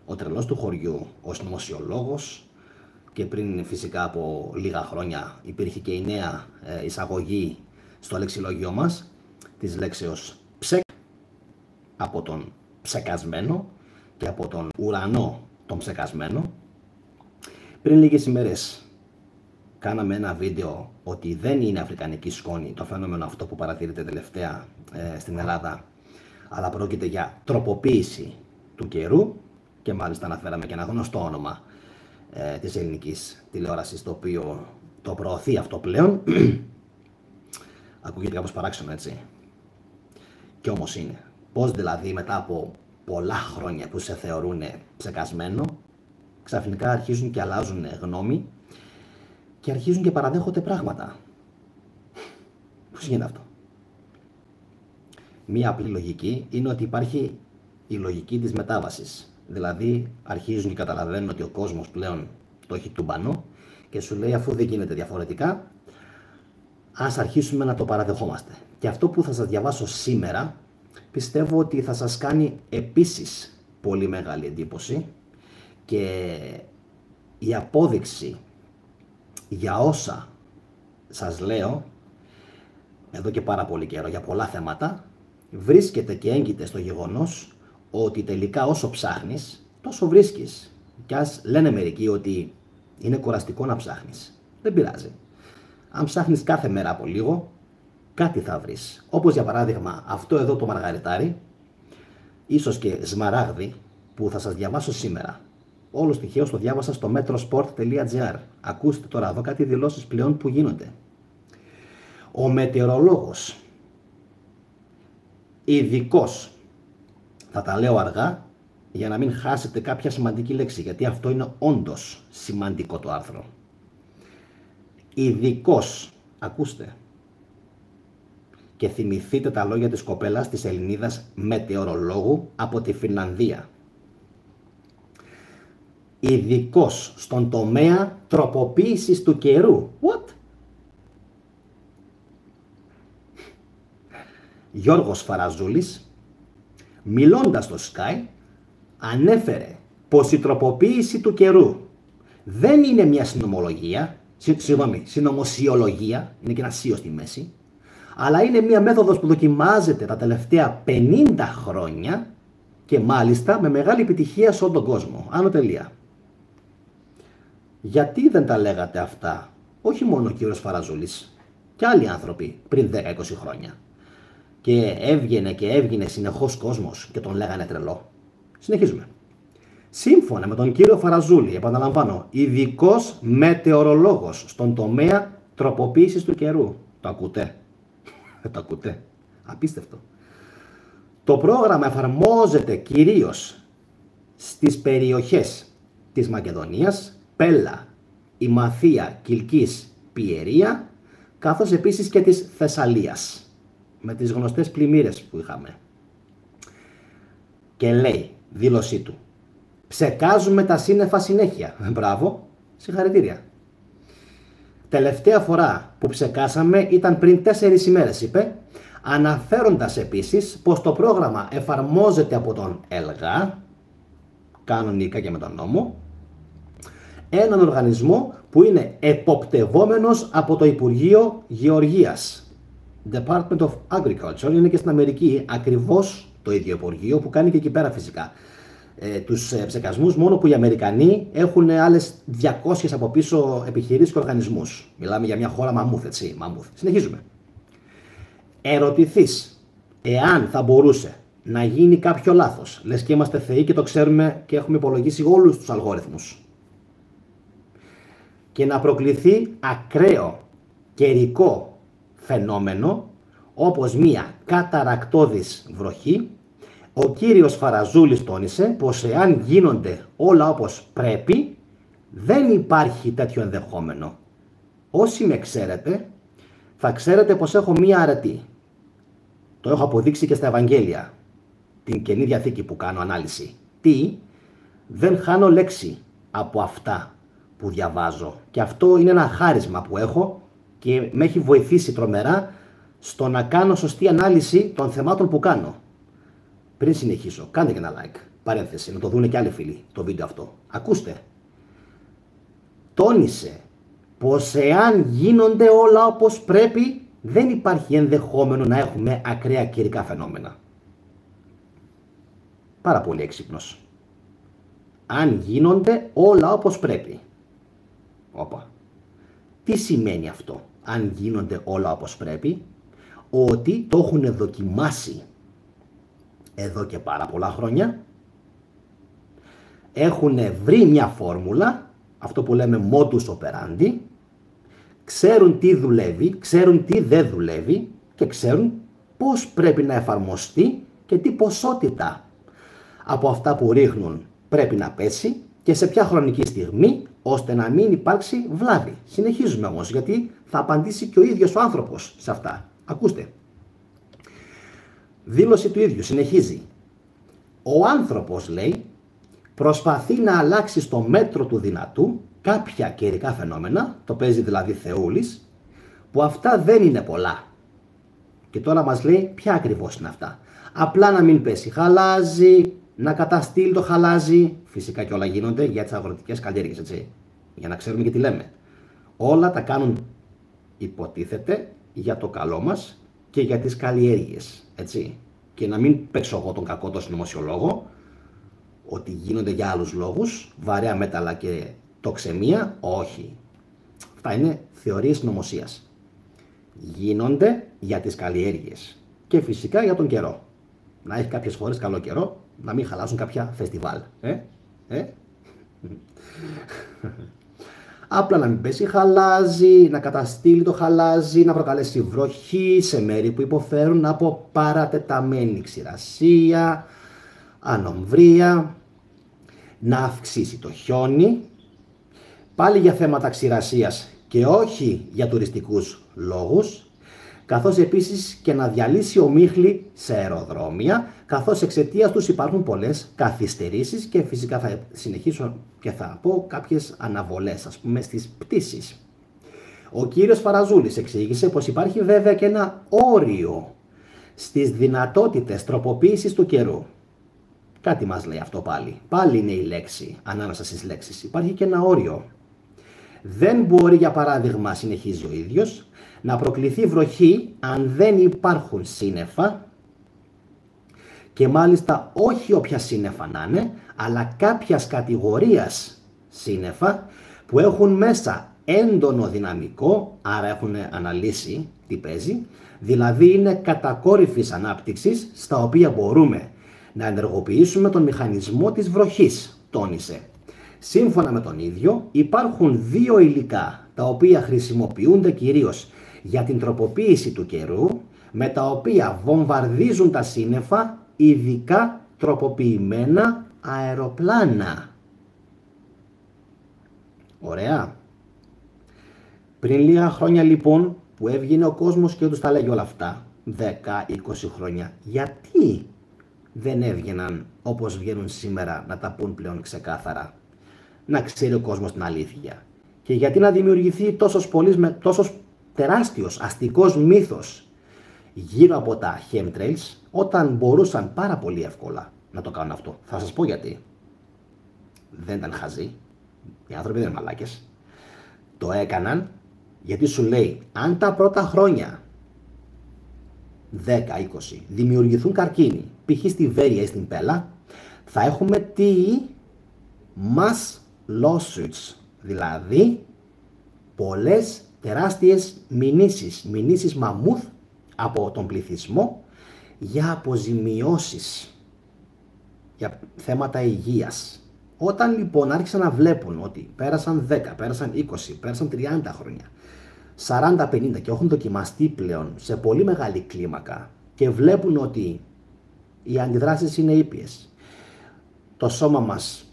Ο τρελός του χωριού, ο συνωμοσιολόγος, και πριν φυσικά από λίγα χρόνια υπήρχε και η νέα εισαγωγή στο λεξιλόγιο μας της λέξεως ψεκ, από τον ψεκασμένο και από τον ουρανό τον ψεκασμένο. Πριν λίγες ημέρες κάναμε ένα βίντεο ότι δεν είναι αφρικανική σκόνη το φαινόμενο αυτό που παρατηρείται τελευταία στην Ελλάδα, αλλά πρόκειται για τροποποίηση του καιρού, και μάλιστα αναφέραμε και ένα γνωστό όνομα της ελληνικής τηλεόρασης, το οποίο το προωθεί αυτό πλέον. Ακούγεται κάπως παράξενο, έτσι. Κι όμως είναι. Πώς δηλαδή μετά από πολλά χρόνια που σε θεωρούν ψεκασμένο, ξαφνικά αρχίζουν και αλλάζουν γνώμη και αρχίζουν και παραδέχονται πράγματα. Πώς γίνεται αυτό? Μία απλή λογική είναι ότι υπάρχει η λογική της μετάβασης. Δηλαδή αρχίζουν και καταλαβαίνουν ότι ο κόσμος πλέον το έχει τούμπανο και σου λέει, αφού δεν γίνεται διαφορετικά, ας αρχίσουμε να το παραδεχόμαστε. Και αυτό που θα σας διαβάσω σήμερα πιστεύω ότι θα σας κάνει επίσης πολύ μεγάλη εντύπωση, και η απόδειξη για όσα σας λέω εδώ και πάρα πολύ καιρό για πολλά θέματα βρίσκεται και έγκυται στο γεγονός ότι τελικά όσο ψάχνεις τόσο βρίσκεις. Και ας λένε μερικοί ότι είναι κουραστικό να ψάχνεις, δεν πειράζει. Αν ψάχνεις κάθε μέρα από λίγο, κάτι θα βρεις. Όπως για παράδειγμα αυτό εδώ το μαργαριτάρι, ίσως και σμαράγδι, που θα σας διαβάσω σήμερα. Όλο τυχαίως το διάβασα στο metrosport.gr. Ακούστε τώρα εδώ κάτι δηλώσεις πλέον που γίνονται. Ο μετεωρολόγος, ειδικός, θα τα λέω αργά για να μην χάσετε κάποια σημαντική λέξη, γιατί αυτό είναι όντως σημαντικό το άρθρο. Ειδικός, ακούστε, και θυμηθείτε τα λόγια της κοπέλας της Ελληνίδας μετεωρολόγου από τη Φινλανδία. Ειδικός στον τομέα τροποποίησης του καιρού. What? Γιώργος Φαραζούλης, μιλώντας στο Sky, ανέφερε πως η τροποποίηση του καιρού δεν είναι μια συνωμοσιολογία, είναι και ένα σίο στη μέση, αλλά είναι μια μέθοδος που δοκιμάζεται τα τελευταία 50 χρόνια και μάλιστα με μεγάλη επιτυχία σε όλο τον κόσμο. Άνω τελεία. Γιατί δεν τα λέγατε αυτά, όχι μόνο ο κύριος Φαραζούλης, και άλλοι άνθρωποι πριν 10-20 χρόνια? Και έβγαινε συνεχώς κόσμος και τον λέγανε τρελό. Συνεχίζουμε. Σύμφωνα με τον κύριο Φαραζούλη, επαναλαμβάνω, ειδικός μετεωρολόγος στον τομέα τροποποίησης του καιρού. Το ακούτε? Το ακούτε? Απίστευτο. Το πρόγραμμα εφαρμόζεται κυρίως στις περιοχές της Μακεδονίας, Πέλα, Ημαθία, Κιλκής, Πιερία, καθώς επίσης και της Θεσσαλίας, με τις γνωστές πλημμύρες που είχαμε. Και λέει, δήλωσή του, ψεκάζουμε τα σύννεφα συνέχεια. Μπράβο, συγχαρητήρια. Τελευταία φορά που ψεκάσαμε ήταν πριν 4 ημέρες, είπε, αναφέροντας επίσης πως το πρόγραμμα εφαρμόζεται από τον ΕΛΓΑ, κανονικά και με τον νόμο, έναν οργανισμό που είναι εποπτευόμενος από το Υπουργείο Γεωργίας. Department of Agriculture, είναι και στην Αμερική ακριβώς το ίδιο Υπουργείο που κάνει και εκεί πέρα φυσικά τους ψεκασμούς, μόνο που οι Αμερικανοί έχουν άλλες 200 από πίσω επιχειρήσεις και οργανισμούς. Μιλάμε για μια χώρα μαμούθ, έτσι, μαμούθ. Συνεχίζουμε. Ερωτηθείς εάν θα μπορούσε να γίνει κάποιο λάθος, λες και είμαστε θεοί και το ξέρουμε και έχουμε υπολογίσει όλους τους αλγόριθμους, και να προκληθεί ακραίο καιρικό φαινόμενο όπως μία καταρακτώδης βροχή, ο κύριος Φαραζούλης τόνισε πως εάν γίνονται όλα όπως πρέπει, δεν υπάρχει τέτοιο ενδεχόμενο. Όσοι με ξέρετε, θα ξέρετε πως έχω μία αρετή. Το έχω αποδείξει και στα Ευαγγέλια, την Καινή Διαθήκη που κάνω ανάλυση. Τι? Δεν χάνω λέξη από αυτά που διαβάζω. Και αυτό είναι ένα χάρισμα που έχω και με έχει βοηθήσει τρομερά στο να κάνω σωστή ανάλυση των θεμάτων που κάνω. Πριν συνεχίσω, κάντε και ένα like. παρένθεση, να το δούνε και άλλοι φίλοι το βίντεο αυτό. Ακούστε. Τόνισε πως εάν γίνονται όλα όπως πρέπει, δεν υπάρχει ενδεχόμενο να έχουμε ακραία καιρικά φαινόμενα. Πάρα πολύ έξυπνος. Αν γίνονται όλα όπως πρέπει. Όπα. Τι σημαίνει αυτό, αν γίνονται όλα όπως πρέπει? Ότι το έχουν δοκιμάσει εδώ και πάρα πολλά χρόνια. Έχουν βρει μια φόρμουλα, αυτό που λέμε modus operandi, ξέρουν τι δουλεύει, ξέρουν τι δεν δουλεύει και ξέρουν πώς πρέπει να εφαρμοστεί και τι ποσότητα από αυτά που ρίχνουν πρέπει να πέσει και σε ποια χρονική στιγμή, ώστε να μην υπάρξει βλάβη. Συνεχίζουμε όμως, γιατί θα απαντήσει και ο ίδιος ο άνθρωπος σε αυτά. Ακούστε. Δήλωση του ίδιου, συνεχίζει. Ο άνθρωπος, λέει, προσπαθεί να αλλάξει στο μέτρο του δυνατού κάποια καιρικά φαινόμενα, το παίζει δηλαδή Θεούλης, που αυτά δεν είναι πολλά. Και τώρα μας λέει ποια ακριβώς είναι αυτά. Απλά να μην πέσει χαλάζι, να καταστήλει το χαλάζι, φυσικά και όλα γίνονται για τις αγροτικές καλλιέργειες, έτσι, για να ξέρουμε και τι λέμε. Όλα τα κάνουν, υποτίθεται, για το καλό μας και για τις καλλιέργειες, έτσι. Και να μην παίξω εγώ τον κακό τον συνωμοσιολόγο, ότι γίνονται για άλλους λόγους, βαρέα μέταλλα και τοξεμία, όχι. Αυτά είναι θεωρίες συνωμοσίας. Γίνονται για τις καλλιέργειες και φυσικά για τον καιρό. Να έχει κάποιες φορές καλό καιρό, να μην χαλάσουν κάποια φεστιβάλ. Απλά να μην πέσει χαλάζι, να καταστήλει το χαλάζι, να προκαλέσει βροχή σε μέρη που υποφέρουν από παρατεταμένη ξηρασία, ανομβρία, να αυξήσει το χιόνι, πάλι για θέματα ξηρασίας και όχι για τουριστικούς λόγους, καθώς επίσης και να διαλύσει ομίχλη σε αεροδρόμια, καθώς εξαιτίας τους υπάρχουν πολλές καθυστερήσεις και φυσικά θα συνεχίσω και θα πω κάποιες αναβολές, ας πούμε, στις πτήσεις. Ο κύριος Φαραζούλης εξήγησε πως υπάρχει βέβαια και ένα όριο στις δυνατότητες τροποποίησης του καιρού. Κάτι μας λέει αυτό πάλι. Πάλι είναι η λέξη ανάμεσα στις λέξεις. Υπάρχει και ένα όριο. Δεν μπορεί, για παράδειγμα, συνεχίζει ο ίδιος, να προκληθεί βροχή αν δεν υπάρχουν σύννεφα και μάλιστα όχι όποια σύννεφα να είναι, αλλά κάποιας κατηγορίας σύννεφα που έχουν μέσα έντονο δυναμικό, άρα έχουν αναλύσει τι παίζει, δηλαδή είναι κατακόρυφης ανάπτυξης στα οποία μπορούμε να ενεργοποιήσουμε τον μηχανισμό της βροχής, τόνισε. Σύμφωνα με τον ίδιο, υπάρχουν δύο υλικά τα οποία χρησιμοποιούνται κυρίως για την τροποποίηση του καιρού, με τα οποία βομβαρδίζουν τα σύννεφα ειδικά τροποποιημένα αεροπλάνα. Ωραία. Πριν λίγα χρόνια λοιπόν που έβγαινε ο κόσμος και τους τα λέγει όλα αυτά, 10-20 χρόνια, γιατί δεν έβγαιναν όπως βγαίνουν σήμερα να τα πούν πλέον ξεκάθαρα, να ξέρει ο κόσμος την αλήθεια? Και γιατί να δημιουργηθεί τόσος τεράστιος αστικός μύθος γύρω από τα chemtrails, όταν μπορούσαν πάρα πολύ εύκολα να το κάνουν αυτό? Θα σας πω γιατί. Δεν ήταν χαζοί. Οι άνθρωποι δεν είναι μαλάκες. Το έκαναν γιατί σου λέει, αν τα πρώτα χρόνια 10-20 δημιουργηθούν καρκίνοι, π.χ. στη Βέρεια ή στην Πέλα, θα έχουμε τι? Mass lawsuits, δηλαδή πολλές τεράστιες μηνύσεις μαμούθ από τον πληθυσμό για αποζημιώσεις, για θέματα υγείας. Όταν λοιπόν άρχισαν να βλέπουν ότι πέρασαν 10, πέρασαν 20, πέρασαν 30 χρόνια, 40-50 και έχουν δοκιμαστεί πλέον σε πολύ μεγάλη κλίμακα και βλέπουν ότι οι αντιδράσεις είναι ήπιες, το σώμα μας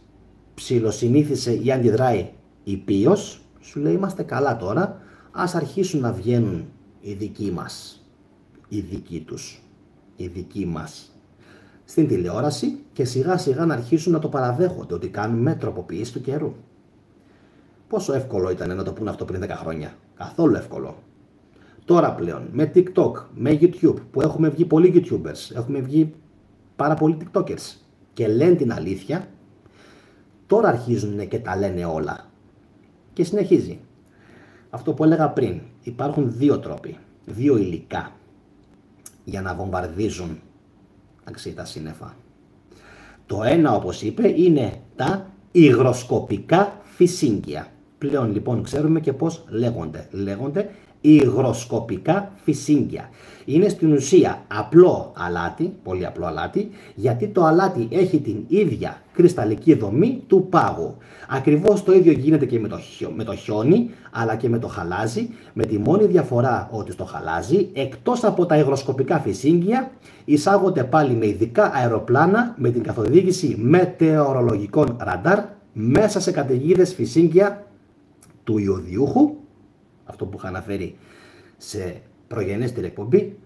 ψιλοσυνήθισε ή αντιδράει ήπιος, σου λέει είμαστε καλά τώρα, ας αρχίσουν να βγαίνουν οι δικοί μας, οι δικοί τους, οι δικοί μας στην τηλεόραση και σιγά σιγά να αρχίσουν να το παραδέχονται ότι κάνουμε τροποποίηση του καιρού. Πόσο εύκολο ήταν να το πούνε αυτό πριν 10 χρόνια? Καθόλου εύκολο. Τώρα πλέον με TikTok, με YouTube, που έχουμε βγει πολλοί YouTubers, έχουμε βγει πάρα πολλοί TikTokers και λένε την αλήθεια, τώρα αρχίζουν και τα λένε όλα. Και συνεχίζει. Αυτό που έλεγα πριν, υπάρχουν δύο τρόποι, δύο υλικά για να βομβαρδίζουν τα σύννεφα. Το ένα, όπως είπε, είναι τα υγροσκοπικά φυσίγγια. Πλέον λοιπόν ξέρουμε και πώς λέγονται. Λέγονται υγροσκοπικά φυσίγγια. Είναι στην ουσία απλό αλάτι, πολύ απλό αλάτι, γιατί το αλάτι έχει την ίδια κρυσταλλική δομή του πάγου. Ακριβώς το ίδιο γίνεται και με το χιόνι, αλλά και με το χαλάζι, με τη μόνη διαφορά ότι στο χαλάζι, εκτός από τα υγροσκοπικά φυσίγγια, εισάγονται πάλι με ειδικά αεροπλάνα, με την καθοδήγηση μετεωρολογικών ραντάρ, μέσα σε καταιγίδες φυσίγγια του ιωδιούχου, αυτό που είχα αναφέρει σε προγενέστερη εκπομπή,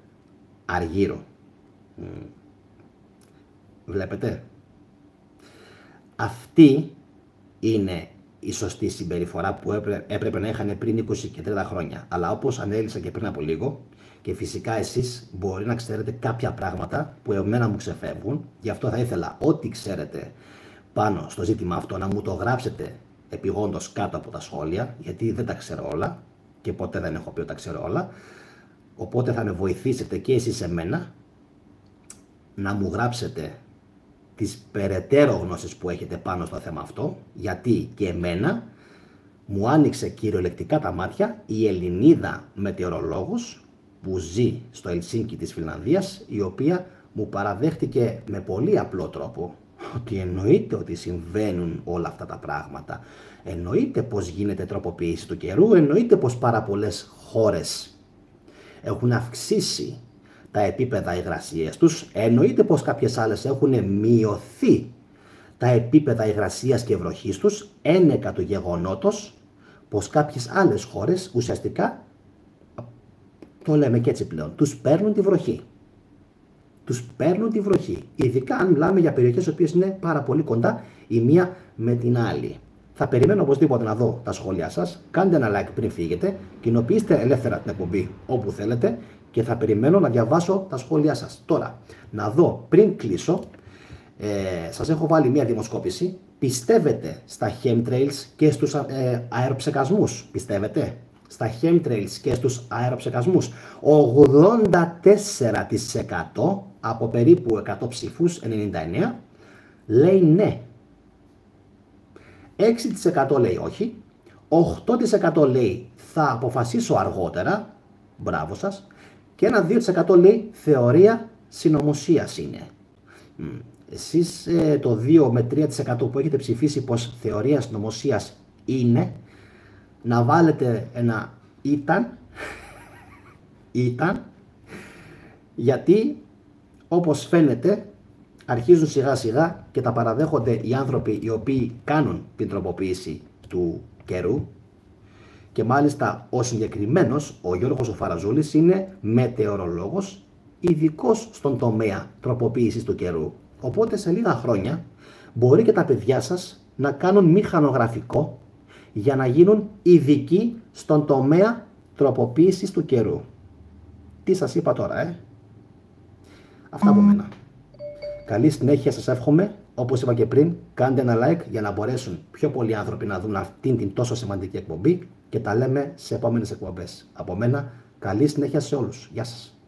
Αργύρο. Βλέπετε. Αυτή είναι η σωστή συμπεριφορά που έπρεπε να είχαν πριν 20 και 30 χρόνια. Αλλά όπως ανέλησα και πριν από λίγο, και φυσικά εσείς μπορεί να ξέρετε κάποια πράγματα που εμένα μου ξεφεύγουν, γι' αυτό θα ήθελα ό,τι ξέρετε πάνω στο ζήτημα αυτό να μου το γράψετε επειγόντως κάτω από τα σχόλια, γιατί δεν τα ξέρω όλα και ποτέ δεν έχω πει ότι τα ξέρω όλα. Οπότε θα με βοηθήσετε και εσείς εμένα να μου γράψετε τις περαιτέρω γνώσεις που έχετε πάνω στο θέμα αυτό, γιατί και εμένα μου άνοιξε κυριολεκτικά τα μάτια η Ελληνίδα μετεωρολόγος που ζει στο Ελσίνκι της Φινλανδίας, η οποία μου παραδέχτηκε με πολύ απλό τρόπο ότι εννοείται ότι συμβαίνουν όλα αυτά τα πράγματα, εννοείται πως γίνεται τροποποίηση του καιρού, εννοείται πως πάρα πολλές χώρες έχουν αυξήσει τα επίπεδα υγρασίας τους, εννοείται πως κάποιες άλλες έχουν μειωθεί τα επίπεδα υγρασίας και βροχής τους, ένεκα του γεγονότος πως κάποιες άλλες χώρες ουσιαστικά, το λέμε και έτσι πλέον, τους παίρνουν τη βροχή. Τους παίρνουν τη βροχή, ειδικά αν μιλάμε για περιοχές οι οποίες είναι πάρα πολύ κοντά η μία με την άλλη. Θα περιμένω οπωσδήποτε να δω τα σχόλιά σας, κάντε ένα like πριν φύγετε, κοινοποιήστε ελεύθερα την εκπομπή όπου θέλετε και θα περιμένω να διαβάσω τα σχόλιά σας. Τώρα, να δω πριν κλείσω, σας έχω βάλει μια δημοσκόπηση, πιστεύετε στα chemtrails και στους αεροψεκασμούς, πιστεύετε? Στα chemtrails και στους αεροψεκασμούς. 84% από περίπου 100 ψήφους, 99, λέει ναι. 6% λέει όχι. 8% λέει θα αποφασίσω αργότερα. Μπράβο σας. Και ένα 2% λέει θεωρία συνωμοσίας είναι. Εσείς το 2 με 3% που έχετε ψηφίσει πως θεωρία συνωμοσίας είναι, να βάλετε ένα ήταν, γιατί όπως φαίνεται αρχίζουν σιγά σιγά και τα παραδέχονται οι άνθρωποι οι οποίοι κάνουν την τροποποίηση του καιρού, και μάλιστα ο συγκεκριμένος, ο Γιώργος ο Φαραζούλης, είναι μετεωρολόγος, ειδικός στον τομέα τροποποίησης του καιρού. Οπότε σε λίγα χρόνια μπορεί και τα παιδιά σας να κάνουν μηχανογραφικό για να γίνουν ειδικοί στον τομέα τροποποίησης του καιρού. Τι σας είπα τώρα, Αυτά από μένα. Καλή συνέχεια σας εύχομαι. Όπως είπα και πριν, κάντε ένα like για να μπορέσουν πιο πολλοί άνθρωποι να δουν αυτήν την τόσο σημαντική εκπομπή και τα λέμε σε επόμενες εκπομπές. Από μένα, καλή συνέχεια σε όλους. Γεια σας.